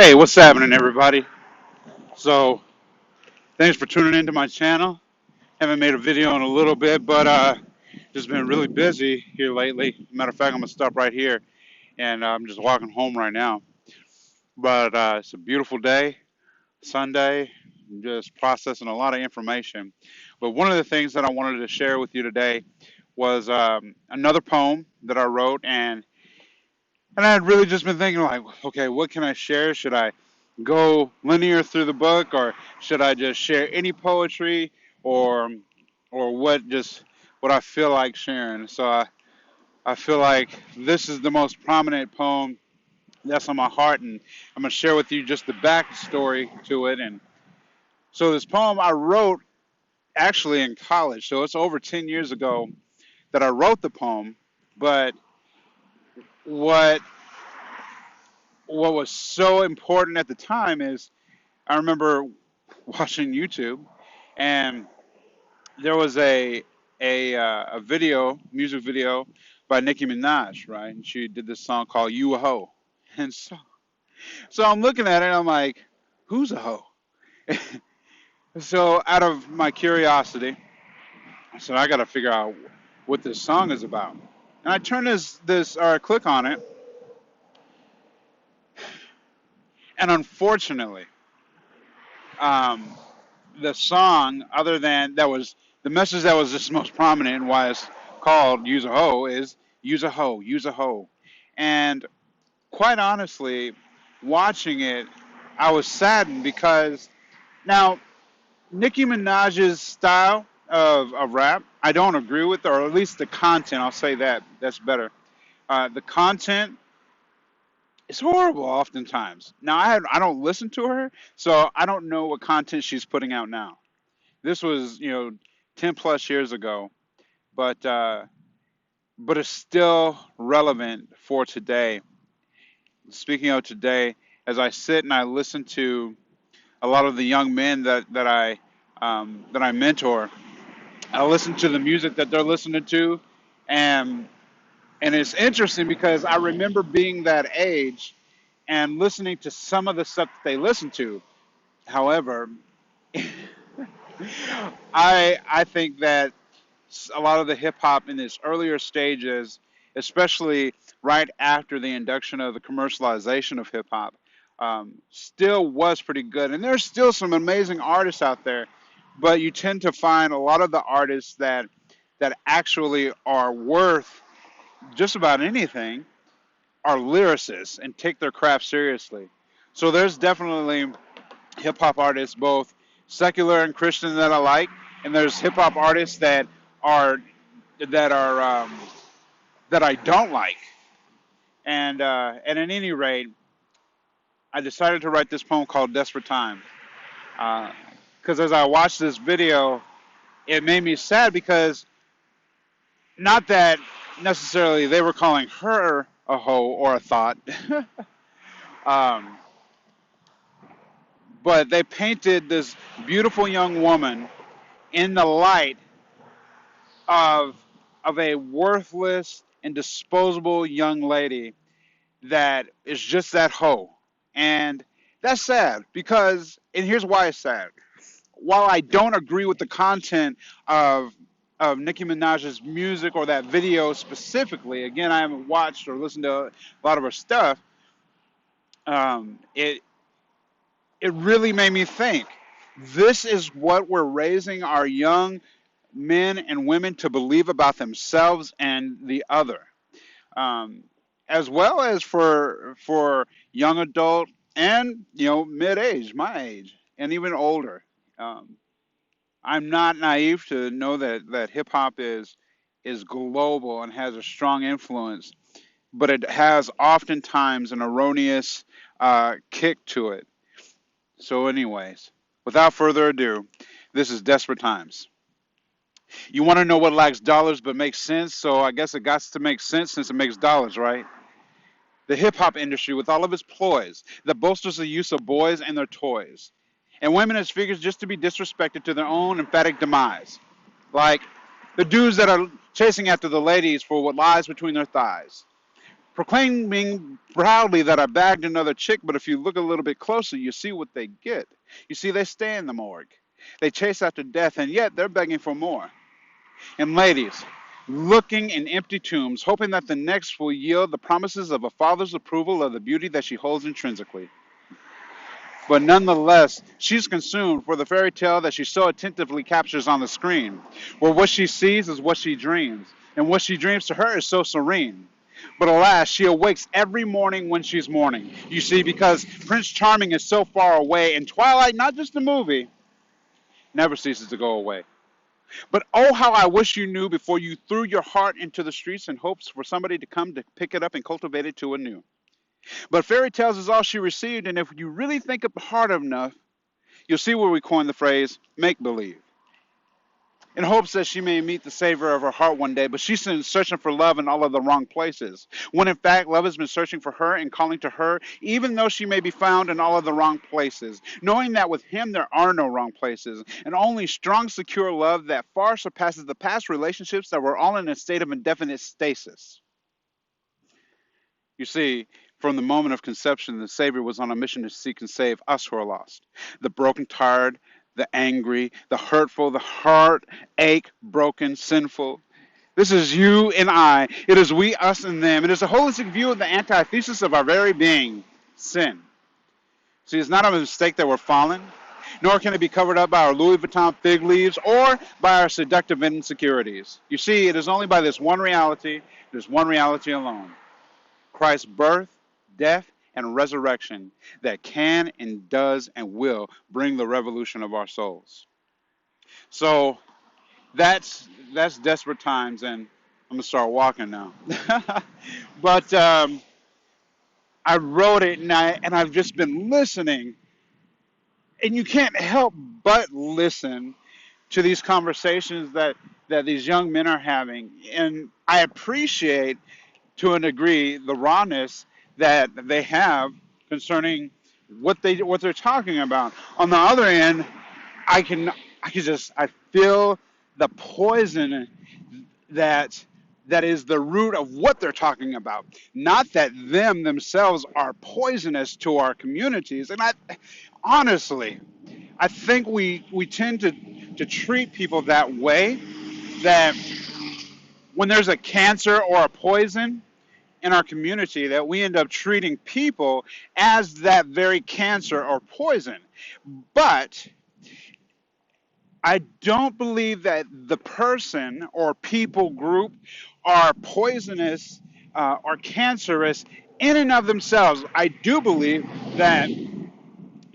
Hey, what's happening, everybody? So, thanks for tuning into my channel. Haven't made a video in a little bit, but just been really busy here lately. Matter of fact, I'm gonna stop right here, and I'm just walking home right now. But it's a beautiful day, Sunday. I'm just processing a lot of information. But one of the things that I wanted to share with you today was another poem that I wrote, and I had really just been thinking, like, okay, what can I share? Should I go linear through the book, or should I just share any poetry, or what I feel like sharing? I feel like this is the most prominent poem that's on my heart, and I'm gonna share with you just the backstory to it. And so this poem I wrote actually in college, so it's over 10 years ago that I wrote the poem. But what what was so important at the time is I remember watching YouTube, and there was a video, music video by Nicki Minaj, right? And she did this song called "You a Hoe," and so I'm looking at it, and I'm like, "Who's a hoe?" So out of my curiosity, I said, "I got to figure out what this song is about." And I turn click on it, and unfortunately, um, the song, other than that was the message that was just most prominent and why it's called "Use a Hoe" is "Use a hoe, use a hoe," and quite honestly, watching it, I was saddened because now Nicki Minaj's style of rap, I don't agree with, or at least the content. I'll say that that's better. The content is horrible oftentimes. Now I don't listen to her, so I don't know what content she's putting out now. This was 10 plus years ago, but it's still relevant for today. Speaking of today, as I sit and I listen to a lot of the young men that I mentor, I listen to the music that they're listening to, and it's interesting because I remember being that age and listening to some of the stuff that they listen to. However, I think that a lot of the hip hop in its earlier stages, especially right after the induction of the commercialization of hip hop, still was pretty good. And there's still some amazing artists out there, but you tend to find a lot of the artists that actually are worth just about anything are lyricists and take their craft seriously. So there's definitely hip hop artists, both secular and Christian, that I like, and there's hip hop artists are that are that I don't like. And at any rate, I decided to write this poem called "Desperate Times." Because as I watched this video, it made me sad because not that necessarily they were calling her a hoe or a thought, um, but they painted this beautiful young woman in the light of a worthless and disposable young lady that is just that hoe. And that's sad because, and here's why it's sad. While I don't agree with the content of Nicki Minaj's music or that video specifically, again, I haven't watched or listened to a lot of her stuff. It really made me think. This is what we're raising our young men and women to believe about themselves and the other, um, as well as for young adult and mid age, my age, and even older. Um, I'm not naive to know that hip hop is global and has a strong influence, but it has oftentimes an erroneous kick to it. So, anyways, without further ado, this is Desperate Times. You want to know what lacks dollars but makes sense? So I guess it got to make sense since it makes dollars, right? The hip hop industry, with all of its ploys, that bolsters the use of boys and their toys, and women as figures just to be disrespected to their own emphatic demise. Like the dudes that are chasing after the ladies for what lies between their thighs. proclaiming proudly that I bagged another chick, but if you look a little bit closer, you see what they get. You see, they stay in the morgue. They chase after death, and yet they're begging for more. And ladies, looking in empty tombs, hoping that the next will yield the promises of a father's approval of the beauty that she holds intrinsically. But nonetheless, she's consumed for the fairy tale that she so attentively captures on the screen, where what she sees is what she dreams, and what she dreams to her is so serene. But alas, she awakes every morning when she's mourning. You see, because Prince Charming is so far away, and Twilight, not just the movie, never ceases to go away. But oh, how I wish you knew before you threw your heart into the streets in hopes for somebody to come to pick it up and cultivate it to anew. But fairy tales is all she received, and if you really think up hard enough, you'll see where we coined the phrase make believe. In hopes that she may meet the savior of her heart one day, but she's been searching for love in all of the wrong places. When in fact, love has been searching for her and calling to her, even though she may be found in all of the wrong places. Knowing that with him there are no wrong places, and only strong, secure love that far surpasses the past relationships that were all in a state of indefinite stasis. You see, from the moment of conception, the Savior was on a mission to seek and save us who are lost. The broken, tired, the angry, the hurtful, the heartache, broken, sinful. This is you and I. It is we, us, and them. It is a holistic view of the antithesis of our very being, sin. See, it's not a mistake that we're fallen, nor can it be covered up by our Louis Vuitton fig leaves or by our seductive insecurities. You see, it is only by this one reality alone. Christ's birth, death, and resurrection that can and does and will bring the revolution of our souls. So that's desperate times, and I'm gonna start walking now. But I wrote it, and I've just been listening, and you can't help but listen to these conversations that these young men are having, and I appreciate to a degree the rawness that they have concerning what they're talking about. On the other end, I feel the poison that is the root of what they're talking about. Not that themselves are poisonous to our communities. And honestly, I think we tend to treat people that way, that when there's a cancer or a poison in our community, that we end up treating people as that very cancer or poison. But I don't believe that the person or people group are poisonous or cancerous in and of themselves. I do believe that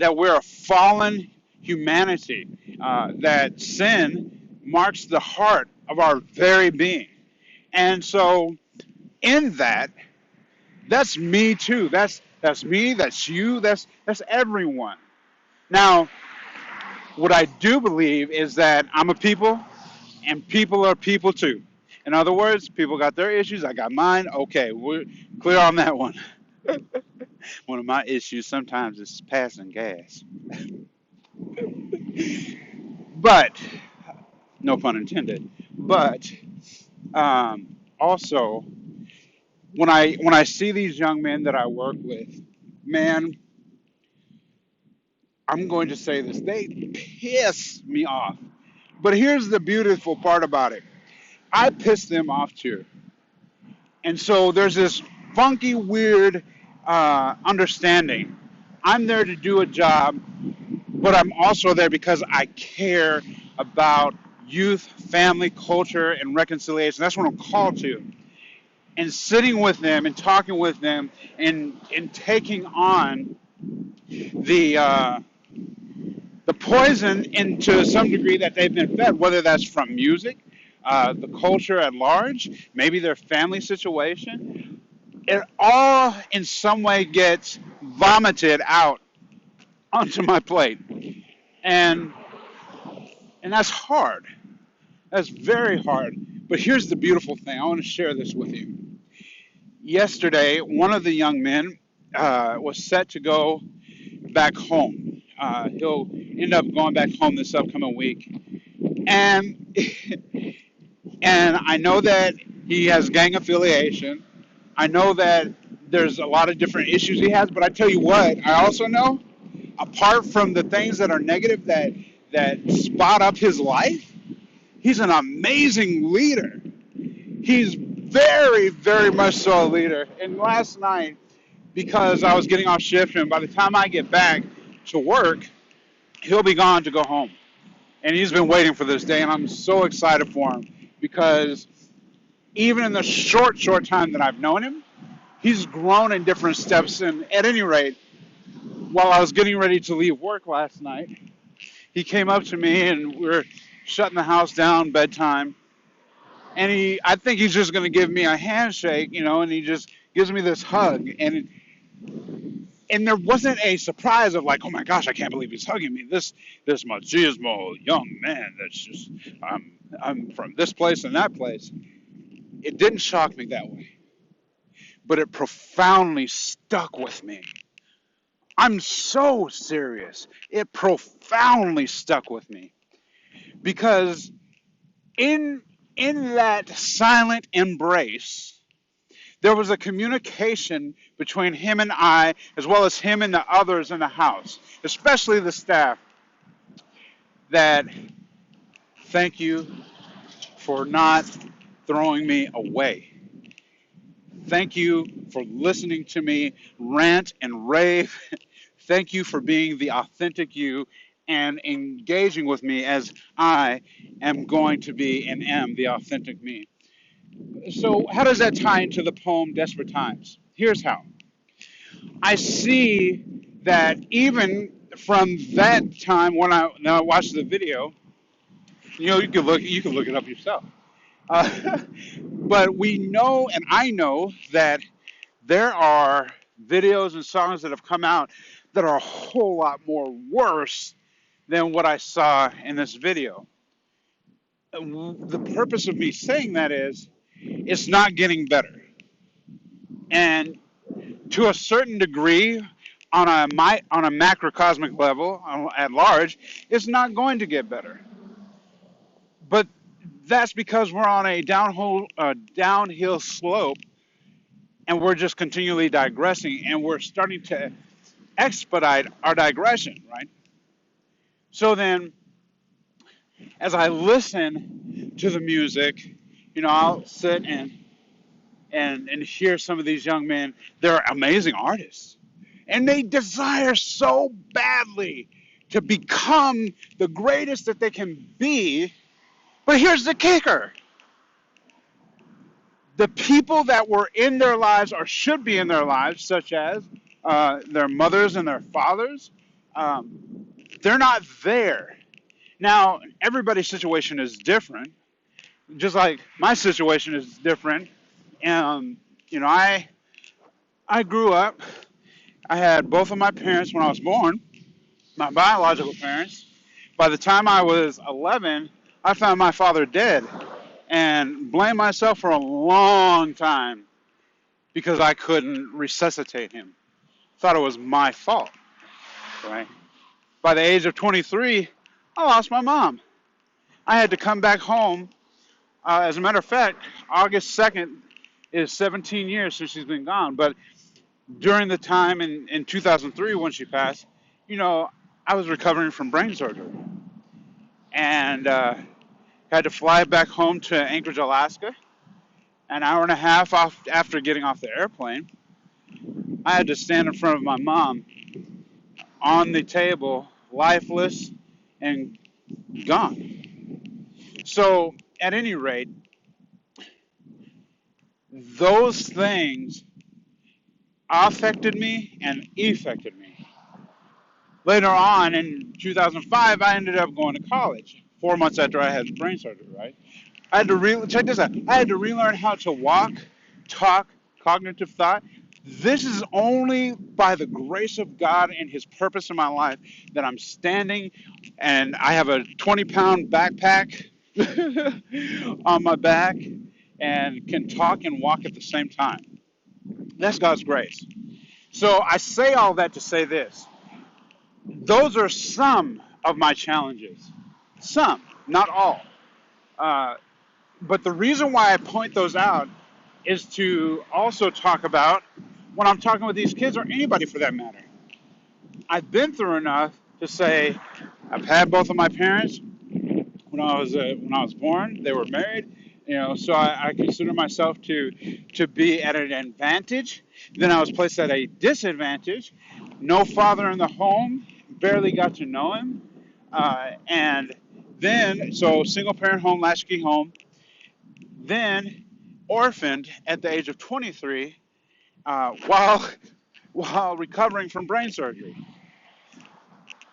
we're a fallen humanity, that sin marks the heart of our very being. And so in that's me too. That's me, that's you, that's everyone. Now, what I do believe is that I'm a people, and people are people too. In other words, people got their issues, I got mine. Okay, we're clear on that one. One of my issues sometimes is passing gas. But, no pun intended. But also, when I see these young men that I work with, man, I'm going to say this, they piss me off. But here's the beautiful part about it. I piss them off too. And so there's this funky, weird understanding. I'm there to do a job, but I'm also there because I care about youth, family, culture, and reconciliation. That's what I'm called to. And sitting with them and talking with them and taking on the poison into some degree that they've been fed, whether that's from music, the culture at large, maybe their family situation. It all in some way gets vomited out onto my plate. And that's hard. That's very hard. But here's the beautiful thing. I want to share this with you. Yesterday, one of the young men was set to go back home. He'll end up going back home this upcoming week. And and I know that he has gang affiliation. I know that there's a lot of different issues he has, but I tell you what, I also know, apart from the things that are negative that spot up his life, he's an amazing leader. He's very, very much so a leader. And last night, because I was getting off shift, and by the time I get back to work, he'll be gone to go home. And he's been waiting for this day, and I'm so excited for him because even in the short time that I've known him, he's grown in different steps. And at any rate, while I was getting ready to leave work last night, he came up to me and we were shutting the house down, bedtime. And I think he's just going to give me a handshake, and he just gives me this hug. And there wasn't a surprise of like, oh my gosh, I can't believe he's hugging me. This machismo young man that's just, I'm from this place and that place. It didn't shock me that way, but it profoundly stuck with me. I'm so serious. It profoundly stuck with me because in that silent embrace, there was a communication between him and I, as well as him and the others in the house, especially the staff, that thank you for not throwing me away. Thank you for listening to me rant and rave. Thank you for being the authentic you and engaging with me as I am going to be and am the authentic me. So how does that tie into the poem Desperate Times? Here's how. I see that even from that time when I watched the video, you can look it up yourself. But we know, and I know that there are videos and songs that have come out that are a whole lot more worse than what I saw in this video. The purpose of me saying that is, it's not getting better. And to a certain degree, on a macrocosmic level, at large, it's not going to get better. But that's because we're on a downhill slope, and we're just continually digressing, and we're starting to expedite our digression, right? So then, as I listen to the music, I'll sit and hear some of these young men. They're amazing artists, and they desire so badly to become the greatest that they can be. But here's the kicker. The people that were in their lives or should be in their lives, such as their mothers and their fathers, they're not there. Now, everybody's situation is different, just like my situation is different. I grew up, I had both of my parents when I was born, my biological parents. By the time I was 11, I found my father dead and blamed myself for a long time because I couldn't resuscitate him. Thought it was my fault, right? By the age of 23, I lost my mom. I had to come back home. As a matter of fact, August 2nd is 17 years since she's been gone. But during the time in 2003 when she passed, I was recovering from brain surgery. And had to fly back home to Anchorage, Alaska. An hour and a half after getting off the airplane, I had to stand in front of my mom on the table, lifeless and gone. So, at any rate, those things affected me and affected me. Later on, in 2005, I ended up going to college, 4 months after I had brain surgery, right? I had to check this out. I had to relearn how to walk, talk, cognitive thought. This is only by the grace of God and His purpose in my life that I'm standing, and I have a 20-pound backpack on my back and can talk and walk at the same time. That's God's grace. So I say all that to say this. Those are some of my challenges. Some, not all. But the reason why I point those out is to also talk about when I'm talking with these kids or anybody for that matter. I've been through enough to say I've had both of my parents when I was born. They were married, so I consider myself to be at an advantage. Then I was placed at a disadvantage. No father in the home, barely got to know him, and then so single parent home, latchkey home. Then orphaned at the age of 23, while while recovering from brain surgery.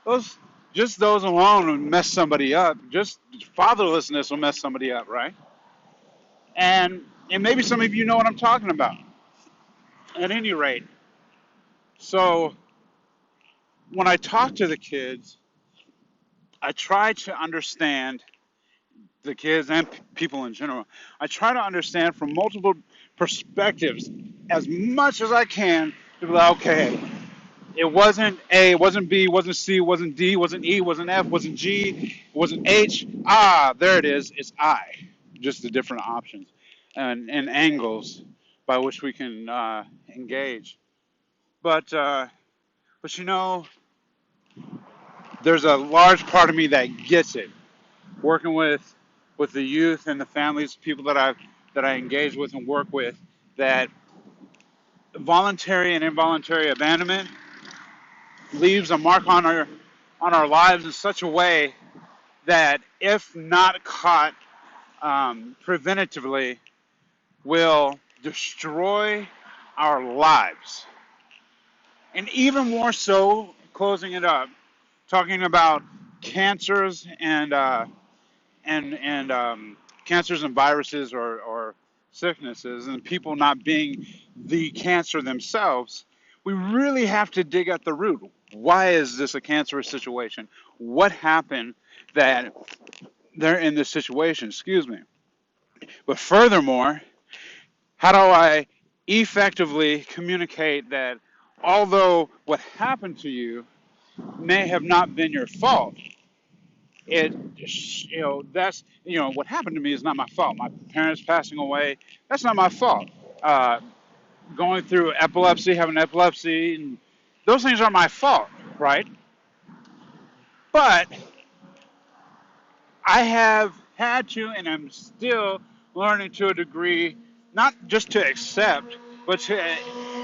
Those just those alone will mess somebody up. Just fatherlessness will mess somebody up, right? And maybe some of you know what I'm talking about. At any rate, so when I talk to the kids, I try to understand the kids and people in general. I try to understand from multiple perspectives as much as I can to be like, okay, it wasn't A, it wasn't B, it wasn't C, it wasn't D, it wasn't E, it wasn't F, it wasn't G, it wasn't H. Ah, there it is. It's I. Just the different options and angles by which we can engage. But there's a large part of me that gets it. Working with the youth and the families, people that I engage with and work with, that voluntary and involuntary abandonment leaves a mark on our lives in such a way that, if not caught preventatively, will destroy our lives. And even more so, closing it up, talking about cancers and cancers and viruses or sicknesses, and people not being the cancer themselves, we really have to dig at the root. Why is this a cancerous situation? What happened that they're in this situation? Excuse me. But furthermore, how do I effectively communicate that although what happened to you may have not been your fault, it that's what happened to me is not my fault. My parents passing away, that's not my fault. uh, Going through epilepsy, having epilepsy, and those things are my fault, right? But I have had to, and I'm still learning to a degree, not just to accept, but to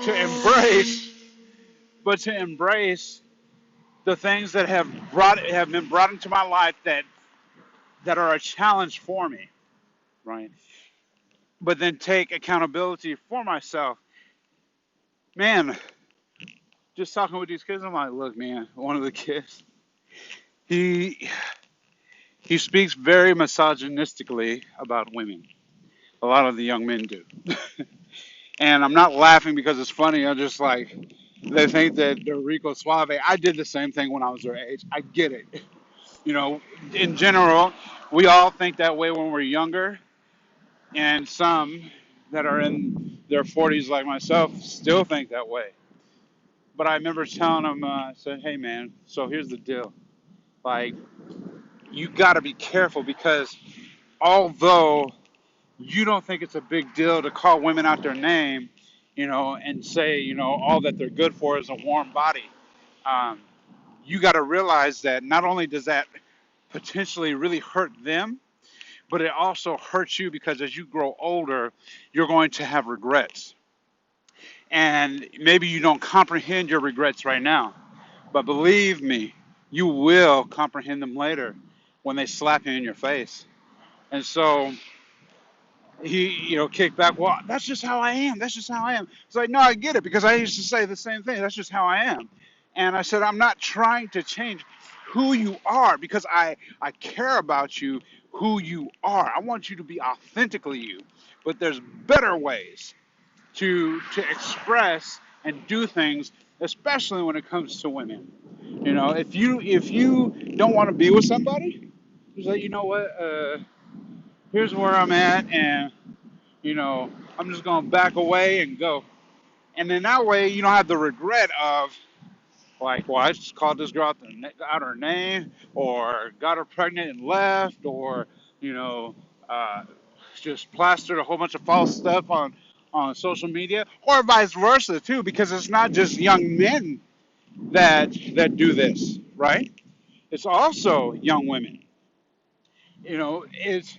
embrace, the things that have been brought into my life that are a challenge for me, right? But then take accountability for myself. Man, just talking with these kids, I'm like, look, man, one of the kids, he he speaks very misogynistically about women. A lot of the young men do. And I'm not laughing because it's funny. I'm just like, they think that they're Rico Suave. I did the same thing when I was their age. I get it. You know, in general, we all think that way when we're younger, and some that are in their 40s, like myself, still think that way. But I remember telling them, I said, hey, man, so here's the deal. Like, you got to be careful because although you don't think it's a big deal to call women out their name, and say, all that they're good for is a warm body. Um, you got to realize that not only does that potentially really hurt them, but it also hurts you because as you grow older, you're going to have regrets. And maybe you don't comprehend your regrets right now, but believe me, you will comprehend them later when they slap you in your face. And so he, kicked back. Well, that's just how I am. That's just how I am. It's like, no, I get it because I used to say the same thing. That's just how I am. And I said, I'm not trying to change who you are because I care about you, who you are. I want you to be authentically you. But there's better ways to express and do things, especially when it comes to women. If you don't want to be with somebody, just like, what, here's where I'm at, and I'm just gonna back away and go. And then that way you don't have the regret of like, well, I just called this girl out her name, or got her pregnant and left, or you know, uh, just plastered a whole bunch of false stuff on social media, or vice versa too, because it's not just young men that do this, right? It's also young women. You know, it's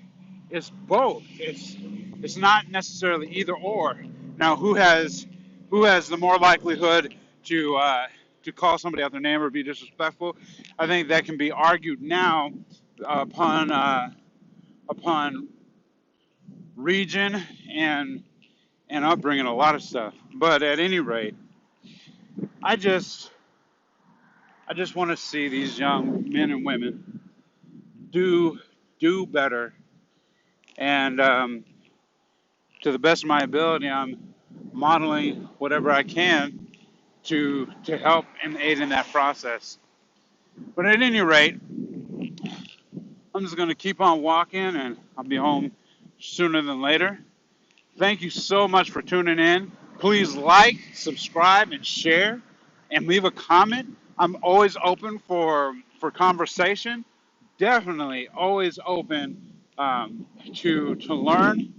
both. It's not necessarily either or. Now, who has the more likelihood to call somebody out their name or be disrespectful? I think that can be argued now upon region and upbringing, a lot of stuff. But at any rate, I just I just want to see these young men and women do do better, and to the best of my ability, I'm modeling whatever I can to help and aid in that process. But at any rate, I'm just going to keep on walking, and I'll be home sooner than later. Thank you so much for tuning in. Please like, subscribe, and share, and leave a comment. I'm always open for conversation. Definitely always open to learn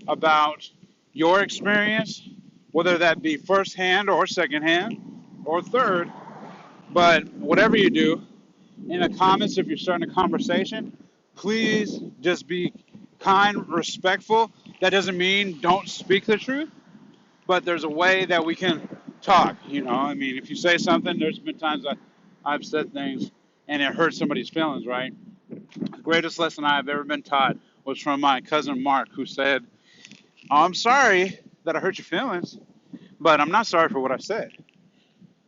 about your experience, whether that be firsthand or secondhand or third. But whatever you do, in the comments, if you're starting a conversation, please just be kind, respectful. That doesn't mean don't speak the truth, but there's a way that we can talk. I mean, if you say something, there's been times I've said things and it hurts somebody's feelings, right? The greatest lesson I've ever been taught was from my cousin Mark, who said, "Oh, I'm sorry that I hurt your feelings, but I'm not sorry for what I said."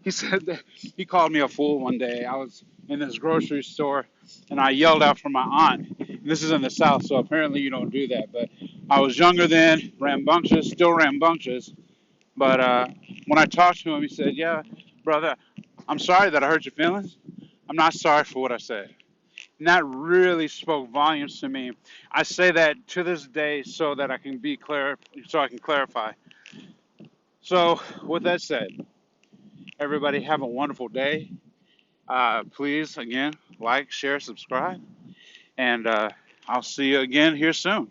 He said that he called me a fool one day. I was in this grocery store and I yelled out for my aunt. This is in the South, so apparently you don't do that. But I was younger then, rambunctious, still rambunctious. But when I talked to him, he said, "Yeah, brother, I'm sorry that I hurt your feelings. I'm not sorry for what I said." And that really spoke volumes to me. I say that to this day so that I can be clear, so I can clarify. So, with that said, everybody have a wonderful day. Please, again, like, share, subscribe, and I'll see you again here soon.